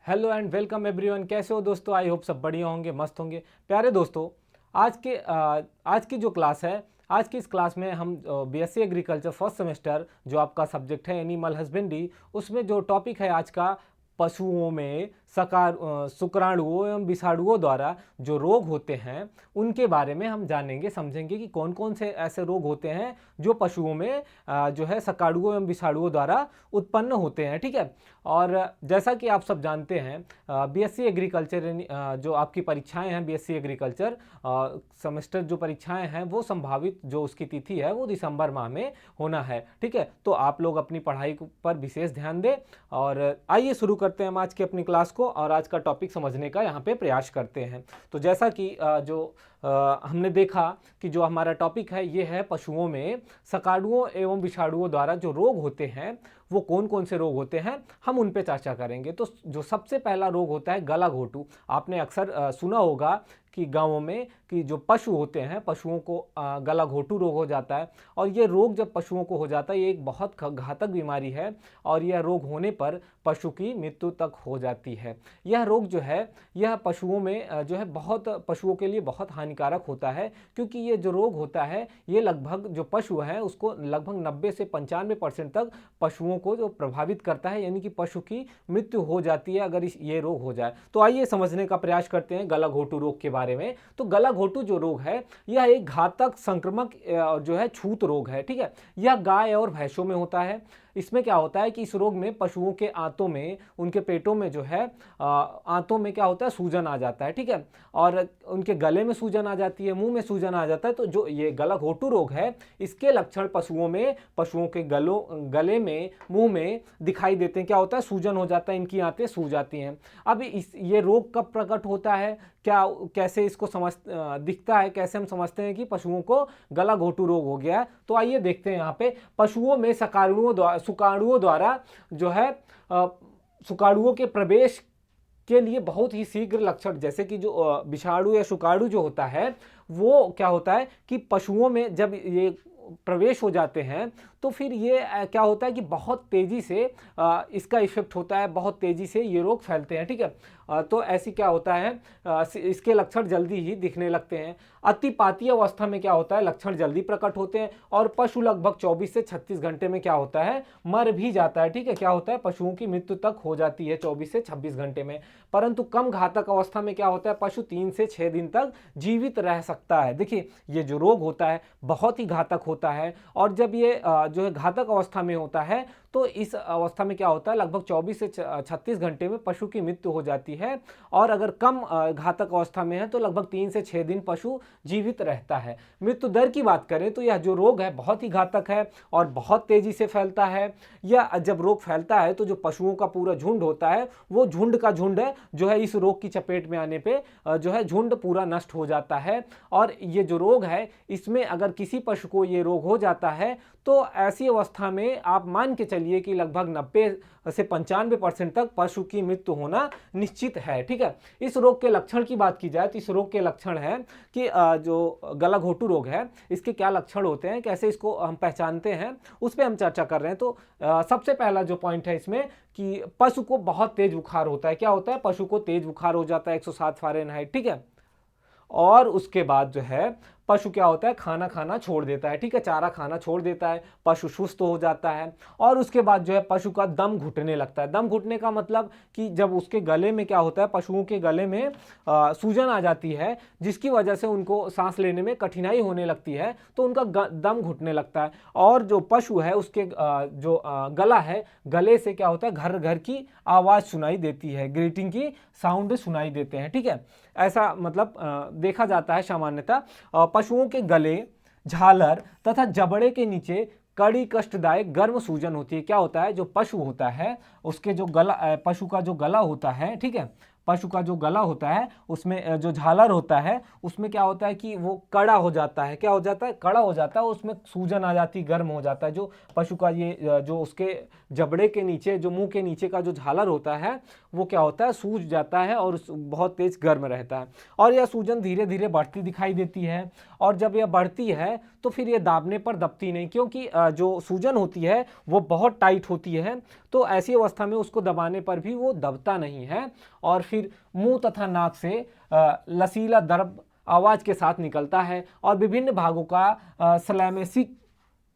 Hello and welcome everyone. कैसे हो दोस्तों? आई होप सब बढ़िया होंगे, मस्त होंगे। प्यारे दोस्तों, आज की जो क्लास है, आज की इस क्लास में हम बीएससी एग्रीकल्चर फर्स्ट सेमेस्टर जो आपका सब्जेक्ट है एनिमल हस्बेंड्री, उसमें जो टॉपिक है आज का, पशुओं में शुक्राणुओं एवं विषाणुओं द्वारा जो रोग होते हैं उनके बारे में हम जानेंगे, समझेंगे कि कौन कौन से ऐसे रोग होते हैं जो पशुओं में जो है शुक्राणुओं एवं विषाणुओं द्वारा उत्पन्न होते हैं। ठीक है। और जैसा कि आप सब जानते हैं, बीएससी एग्रीकल्चर जो आपकी परीक्षाएं हैं, बीएससी एग्रीकल्चर सेमेस्टर जो परीक्षाएं हैं वो संभावित जो उसकी तिथि है वो दिसंबर माह में होना है। ठीक है। तो आप लोग अपनी पढ़ाई पर विशेष ध्यान दें और आइए शुरू करते हैं हम आज की अपनी क्लास को और आज का टॉपिक समझने का यहाँ पे प्रयास करते हैं। तो जैसा कि हमने देखा कि जो हमारा टॉपिक है ये है पशुओं में शुक्राणुओं एवं विषाणुओं द्वारा जो रोग होते हैं वो कौन कौन से रोग होते हैं, हम उन पे चर्चा करेंगे। तो जो सबसे पहला रोग होता है गला घोटू। आपने अक्सर सुना होगा कि गांवों में कि जो पशु होते हैं, पशुओं को गला घोटू रोग हो जाता है। और ये रोग जब पशुओं को हो जाता है ये एक बहुत घातक बीमारी है और यह रोग होने पर पशु की मृत्यु तक हो जाती है। यह रोग जो है यह पशुओं में जो है बहुत पशुओं के लिए बहुत हानिकारक होता है, क्योंकि ये जो रोग होता है ये लगभग जो पशु है उसको लगभग 90 से 95% तक पशुओं को जो प्रभावित करता है, यानी कि पशु की मृत्यु हो जाती है अगर ये रोग हो जाए। तो आइए समझने का प्रयास करते हैं गला घोटू रोग के बारे में। तो गला घोटू जो रोग है यह एक घातक संक्रामक जो है छूत रोग है। ठीक है। यह गाय और भैंसों में होता है। इसमें क्या होता है कि इस रोग में पशुओं के आंतों में, उनके पेटों में जो है आंतों में क्या होता है, सूजन आ जाता है। ठीक है। और उनके गले में सूजन आ जाती है, मुंह में सूजन आ जाता है। तो जो ये गला घोटू रोग है इसके लक्षण पशुओं में, पशुओं के गले में, मुंह में दिखाई देते हैं। क्या होता है, सूजन हो जाता है, इनकी आंतें सूज जाती हैं। अब ये रोग कब प्रकट होता है, क्या कैसे इसको दिखता है, कैसे हम समझते हैं कि पशुओं को गला घोटू रोग हो गया है? तो आइए देखते हैं यहाँ पे पशुओं में शुक्राणुओं द्वारा जो है शुक्राणुओं के प्रवेश के लिए बहुत ही शीघ्र लक्षण, जैसे कि जो विषाणु या शुक्राणु जो होता है वो क्या होता है कि पशुओं में जब ये प्रवेश हो जाते हैं तो फिर ये क्या होता है कि बहुत तेजी से इसका इफेक्ट होता है, बहुत तेजी से ये रोग फैलते हैं। ठीक है। तो ऐसी क्या होता है, इसके लक्षण जल्दी ही दिखने लगते हैं। अतिपातीय अवस्था में क्या होता है, लक्षण जल्दी प्रकट होते हैं और पशु लगभग 24 से 36 घंटे में क्या होता है, मर भी जाता है। ठीक है। क्या होता है, पशुओं की मृत्यु तक हो जाती है 24 से 26 घंटे में। परंतु कम घातक अवस्था में क्या होता है, पशु 3 से 6 दिन तक जीवित रह सकता है। देखिए, ये जो रोग होता है बहुत ही घातक होता है और जब ये जो है घातक अवस्था में होता है तो इस अवस्था में क्या होता है, लगभग 24 से 36 घंटे में पशु की मृत्यु हो जाती है। और अगर कम घातक अवस्था में है तो लगभग 3 से 6 दिन पशु जीवित रहता है। मृत्यु दर की बात करें तो यह जो रोग है बहुत ही घातक है और बहुत तेजी से फैलता है। यह जब रोग फैलता है तो जो पशुओं का पूरा झुंड होता है वो झुंड का झुंड है जो है इस रोग की चपेट में आने पे जो है झुंड पूरा नष्ट हो जाता है। और ये जो रोग है इसमें अगर किसी पशु को ये रोग हो जाता है तो ऐसी अवस्था में आप मान के चलिए कि लगभग 90 से 95% तक पशु की मृत्यु होना निश्चित है। ठीक है। इस रोग के लक्षण की बात की जाए तो इस रोग के लक्षण है कि जो गला घोटू रोग है इसके क्या लक्षण होते हैं, कैसे इसको हम पहचानते हैं, उस पर हम चर्चा कर रहे हैं। तो सबसे पहला जो पॉइंट है इसमें कि पशु को बहुत तेज बुखार होता है। क्या होता है, पशु को तेज बुखार हो जाता है 107 फ़ारेनहाइट। ठीक है। और उसके बाद जो है पशु क्या होता है, खाना खाना छोड़ देता है। ठीक है। चारा खाना छोड़ देता है, पशु सुस्त हो जाता है। और उसके बाद जो है पशु का दम घुटने लगता है। दम घुटने का मतलब कि जब उसके गले में क्या होता है, पशुओं के गले में सूजन आ जाती है जिसकी वजह से उनको सांस लेने में कठिनाई होने लगती है तो उनका दम घुटने लगता है। और जो पशु है उसके जो गला है, गले से क्या होता है, घर घर की आवाज़ सुनाई देती है, ग्रीटिंग की साउंड सुनाई देते हैं। ठीक है। ऐसा मतलब देखा जाता है सामान्यतः। पशुओं के गले, झालर तथा जबड़े के नीचे कड़ी कष्टदायक गर्म सूजन होती है। क्या होता है, जो पशु होता है उसके जो गला, पशु का जो गला होता है, ठीक है, पशु का जो गला होता है उसमें जो झालर होता है उसमें क्या होता है कि वो कड़ा हो जाता है, क्या हो जाता है, कड़ा हो जाता है, उसमें सूजन आ जाती है, गर्म हो जाता है। जो पशु का ये जो उसके जबड़े के नीचे, जो मुंह के नीचे का जो झालर होता है वो क्या होता है, सूज जाता है और बहुत तेज गर्म रहता है। और यह सूजन धीरे धीरे बढ़ती दिखाई देती है, और जब यह बढ़ती है तो फिर ये दाबने पर दबती नहीं, क्योंकि जो सूजन होती है वो बहुत टाइट होती है, तो ऐसी अवस्था में उसको दबाने पर भी वो दबता नहीं है, और फिर मुंह तथा नाक से लसीला द्रव आवाज के साथ निकलता है, और विभिन्न भागों का स्लैमेसिक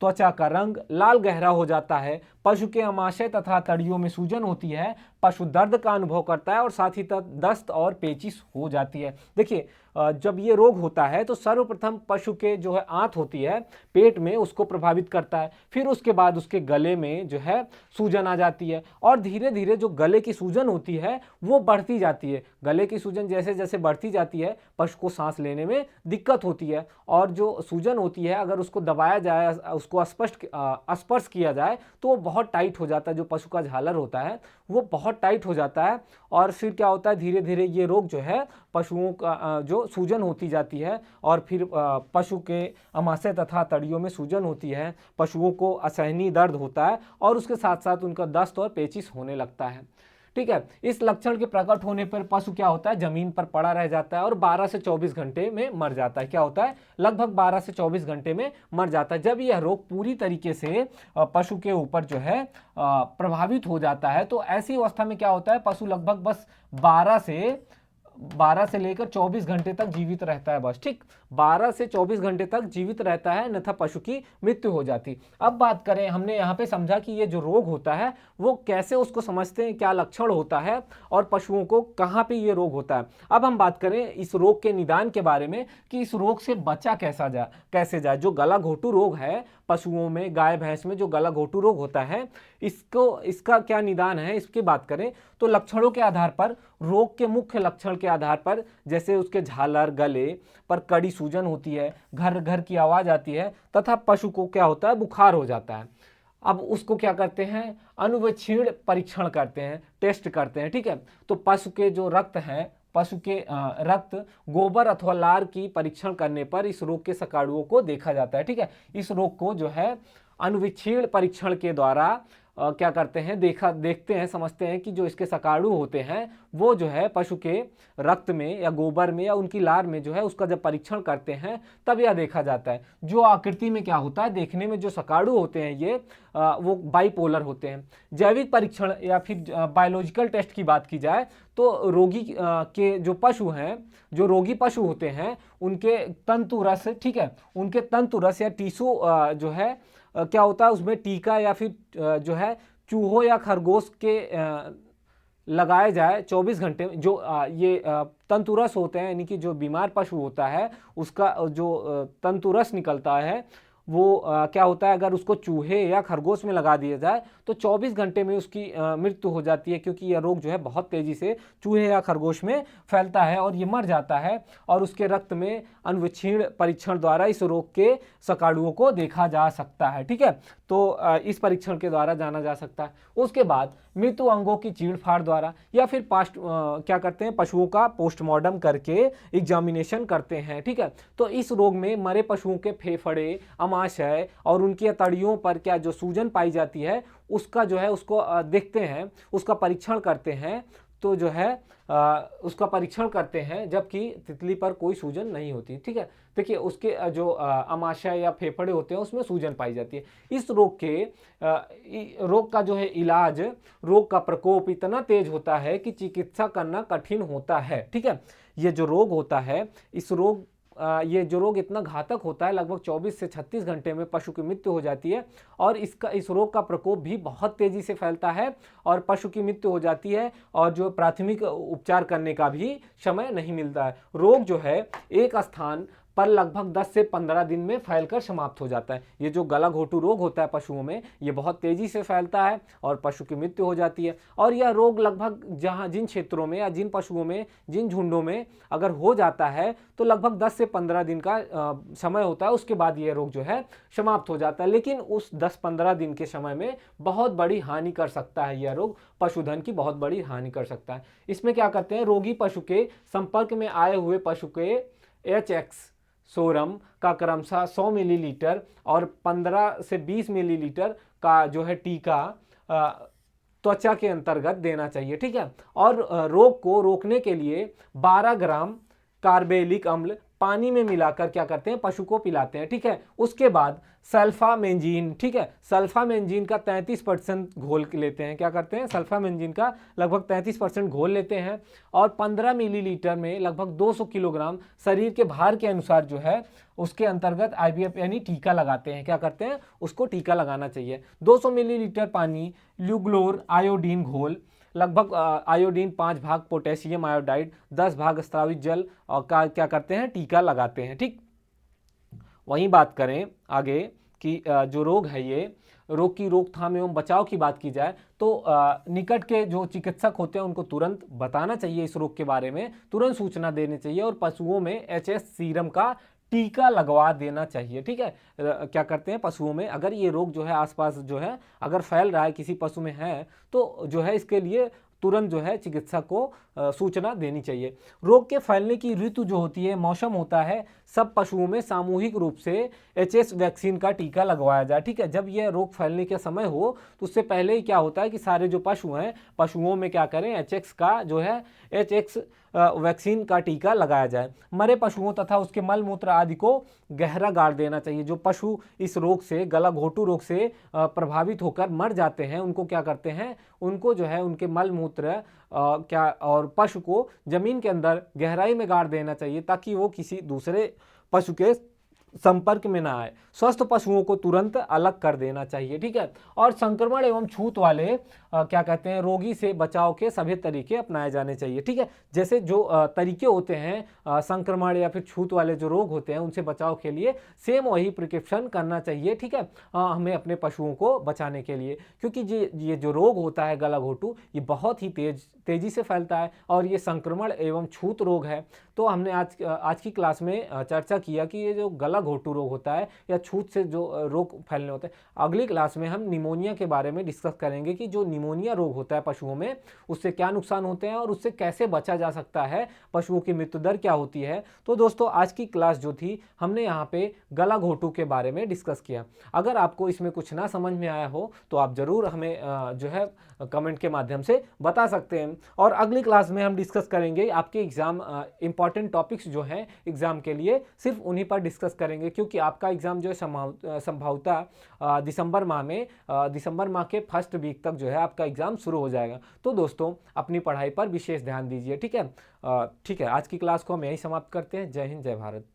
त्वचा का रंग लाल गहरा हो जाता है। पशु के अमाशय तथा तड़ियों में सूजन होती है, पशु दर्द का अनुभव करता है और साथ ही दस्त और पेचिश हो जाती है। देखिए, जब ये रोग होता है तो सर्वप्रथम पशु के जो है आंत होती है पेट में, उसको प्रभावित करता है, फिर उसके बाद उसके गले में जो है सूजन आ जाती है, और धीरे धीरे जो गले की सूजन होती है वो बढ़ती जाती है। गले की सूजन जैसे जैसे बढ़ती जाती है पशु को सांस लेने में दिक्कत होती है, और जो सूजन होती है अगर उसको दबाया जाए, उसको स्पर्श किया जाए तो वो बहुत टाइट हो जाता है, जो पशु का झालर होता है वो बहुत टाइट हो जाता है, और फिर क्या होता है, धीरे धीरे ये रोग जो है पशुओं का जो सूजन होती जाती है, और फिर पशु के अमाशय तथा तड़ियों में सूजन होती है, पशुओं को असहनीय दर्द होता है, और उसके साथ साथ उनका दस्त और पेचिश होने लगता है। ठीक है, इस लक्षण के प्रकट होने पर पशु क्या होता है, जमीन पर पड़ा रह जाता है और 12 से 24 घंटे में मर जाता है। क्या होता है, लगभग 12 से 24 घंटे में मर जाता है। जब यह रोग पूरी तरीके से पशु के ऊपर जो है प्रभावित हो जाता है, तो ऐसी अवस्था में क्या होता है, पशु लगभग बस 12 से लेकर 24 घंटे तक जीवित रहता है, बस। ठीक, 12 से 24 घंटे तक जीवित रहता है, अन्यथा पशु की मृत्यु हो जाती। अब बात करें, हमने यहाँ पे समझा कि ये जो रोग होता है वो कैसे उसको समझते हैं, क्या लक्षण होता है और पशुओं को कहाँ पे ये रोग होता है। अब हम बात करें इस रोग के निदान के बारे में कि इस रोग से बचा कैसे जाए। जो गला घोटू रोग है पशुओं में, गाय भैंस में जो गला घोटू रोग होता है, इसका क्या निदान है, इसकी बात करें तो लक्षणों के आधार पर, रोग के मुख्य लक्षण के आधार पर, जैसे उसके झालर, गले पर कड़ी सूजन होती है, घर घर की आवाज आती है, तथा पशु को क्या होता है, बुखार हो जाता है। अब उसको क्या करते हैं, अनुवीक्षण परीक्षण करते हैं, टेस्ट करते हैं। ठीक है, तो पशु के जो रक्त हैं, पशु के रक्त, गोबर अथवा लार की परीक्षण करने पर इस रोग के सकाड़ुओं को देखा जाता है। ठीक है, इस रोग को जो है अनुवीक्षण परीक्षण के द्वारा क्या करते हैं, देखते हैं, समझते हैं कि जो इसके सकाड़ू होते हैं वो जो है पशु के रक्त में या गोबर में या उनकी लार में जो है उसका जब परीक्षण करते हैं तब यह देखा जाता है। जो आकृति में क्या होता है, देखने में जो सकाड़ू होते हैं ये वो बाइपोलर होते हैं। जैविक परीक्षण या फिर बायोलॉजिकल टेस्ट की बात की जाए तो रोगी के जो पशु हैं, जो रोगी पशु होते हैं, उनके तंतुरस, ठीक है, उनके तंतुरस या टिश्यू जो है क्या होता है, उसमें टीका या फिर जो है चूहों या खरगोश के लगाए जाए 24 घंटे में। जो ये तंतुरस होते हैं, यानी कि जो बीमार पशु होता है उसका जो तंतुरस निकलता है वो क्या होता है, अगर उसको चूहे या खरगोश में लगा दिया जाए तो 24 घंटे में उसकी मृत्यु हो जाती है, क्योंकि यह रोग जो है बहुत तेजी से चूहे या खरगोश में फैलता है और ये मर जाता है, और उसके रक्त में अनुवीक्षण परीक्षण द्वारा इस रोग के सकाड़ुओं को देखा जा सकता है। ठीक है, तो इस परीक्षण के द्वारा जाना जा सकता है। उसके बाद मृत्यु अंगों की चीड़-फाड़ द्वारा या फिर क्या करते हैं, पशुओं का पोस्टमार्टम करके एग्जामिनेशन करते हैं। ठीक है, तो इस रोग में मरे पशुओं के फेफड़े, अमाशय और उनकी तड़ियों पर क्या जो सूजन पाई जाती है उसका जो है उसको देखते हैं, उसका परीक्षण करते हैं, तो जो है उसका परीक्षण करते हैं, जबकि तितली पर कोई सूजन नहीं होती। ठीक है, देखिए उसके जो अमाशय या फेफड़े होते हैं उसमें सूजन पाई जाती है। इस रोग का जो है इलाज, रोग का प्रकोप इतना तेज होता है कि चिकित्सा करना कठिन होता है। ठीक है, ये जो रोग होता है, ये जो रोग इतना घातक होता है, लगभग 24 से 36 घंटे में पशु की मृत्यु हो जाती है, और इस रोग का प्रकोप भी बहुत तेजी से फैलता है और पशु की मृत्यु हो जाती है, और जो प्राथमिक उपचार करने का भी समय नहीं मिलता है। रोग जो है एक स्थान पर लगभग 10 से 15 दिन में फैलकर समाप्त हो जाता है। ये जो गलाघोटू रोग होता है पशुओं में, ये बहुत तेजी से फैलता है और पशु की मृत्यु हो जाती है। और यह रोग लगभग जिन क्षेत्रों में या जिन पशुओं में, जिन झुंडों में अगर हो जाता है तो लगभग 10 से 15 दिन का समय होता है, उसके बाद ये रोग जो है समाप्त हो जाता है। लेकिन उस 10-15 दिन के समय में बहुत बड़ी हानि कर सकता है यह रोग, पशुधन की बहुत बड़ी हानि कर सकता है। इसमें क्या करते हैं, रोगी पशु के संपर्क में आए हुए पशु के HX सोरम का क्रमशः 100 मिलीलीटर और 15 से 20 मिलीलीटर का जो है टीका त्वचा के अंतर्गत देना चाहिए, ठीक है। और रोग को रोकने के लिए 12 ग्राम कार्बेलिक अम्ल पानी में मिलाकर क्या करते हैं, पशु को पिलाते हैं, ठीक है। उसके बाद सल्फामेंजीन, ठीक है, सल्फामेंजीन का 33% घोल लेते हैं, क्या करते हैं, सल्फामेंजीन का लगभग 33% घोल लेते हैं और 15 मिलीलीटर में लगभग 200 किलोग्राम शरीर के भार के अनुसार जो है उसके अंतर्गत IVF यानी टीका लगाते हैं, क्या करते हैं, उसको टीका लगाना चाहिए। 200 मिलीलीटर पानी ल्यूग्लोर आयोडीन घोल, लगभग आयोडीन 5 भाग पोटेशियम आयोडाइड 10 भाग स्रावित जल और क्या करते हैं, टीका लगाते हैं, ठीक। वहीं बात करें आगे कि जो रोग है, ये रोग की रोकथाम एवं बचाव की बात की जाए तो निकट के जो चिकित्सक होते हैं उनको तुरंत बताना चाहिए इस रोग के बारे में, तुरंत सूचना देनी चाहिए और पशुओं में HS सीरम का टीका लगवा देना चाहिए, ठीक है। क्या करते हैं, पशुओं में अगर ये रोग जो है आसपास जो है अगर फैल रहा है, किसी पशु में है, तो जो है इसके लिए तुरंत जो है चिकित्सक को सूचना देनी चाहिए। रोग के फैलने की ऋतु जो होती है, मौसम होता है, सब पशुओं में सामूहिक रूप से HS वैक्सीन का टीका लगवाया जाए, ठीक है। जब यह रोग फैलने के समय हो तो उससे पहले ही क्या होता है कि सारे जो पशु हैं, पशुओं में क्या करें, HX का जो है HX वैक्सीन का टीका लगाया जाए। मरे पशुओं तथा उसके मल मूत्र आदि को गहरा गाड़ देना चाहिए। जो पशु इस रोग से, गलाघोटू रोग से प्रभावित होकर मर जाते हैं, उनको क्या करते हैं, उनको जो है उनके मल मूत्र क्या और पशु को जमीन के अंदर गहराई में गाड़ देना चाहिए ताकि वो किसी दूसरे पशु के संपर्क में ना आए। स्वस्थ पशुओं को तुरंत अलग कर देना चाहिए, ठीक है। और संक्रमण एवं छूत वाले क्या कहते हैं, रोगी से बचाव के सभी तरीके अपनाए जाने चाहिए, ठीक है। जैसे जो तरीके होते हैं संक्रमण या फिर छूत वाले जो रोग होते हैं उनसे बचाव के लिए सेम वही प्रिकॉशन करना चाहिए, ठीक है, हमें अपने पशुओं को बचाने के लिए, क्योंकि ये जो रोग होता है गलाघोटू, ये बहुत ही तेजी से फैलता है और ये संक्रमण एवं छूत रोग है। तो हमने आज की क्लास में चर्चा किया कि ये जो गलाघोटू रोग होता है या छूत से जो रोग फैलने होते हैं। अगली क्लास में हम निमोनिया के बारे में डिस्कस करेंगे कि जो निमोनिया रोग होता है पशुओं में, उससे क्या नुकसान होते हैं और उससे कैसे बचा जा सकता है, पशुओं की मृत्यु दर क्या होती है। तो दोस्तों आज की क्लास जो थी, हमने यहाँ पे गलाघोटू के बारे में डिस्कस किया। अगर आपको इसमें कुछ ना समझ में आया हो तो आप ज़रूर हमें जो है कमेंट के माध्यम से बता सकते हैं। और अगली क्लास में हम डिस्कस करेंगे आपके एग्जाम इंपॉर्टेंट टॉपिक्स जो हैं एग्जाम के लिए, सिर्फ उन्हीं पर डिस्कस करेंगे, क्योंकि आपका एग्जाम जो है संभवतः दिसंबर माह के फर्स्ट वीक तक जो है आपका एग्जाम शुरू हो जाएगा। तो दोस्तों अपनी पढ़ाई पर विशेष ध्यान दीजिए, ठीक है। ठीक है, आज की क्लास को हम यहीं समाप्त करते हैं। जय हिंद, जय भारत।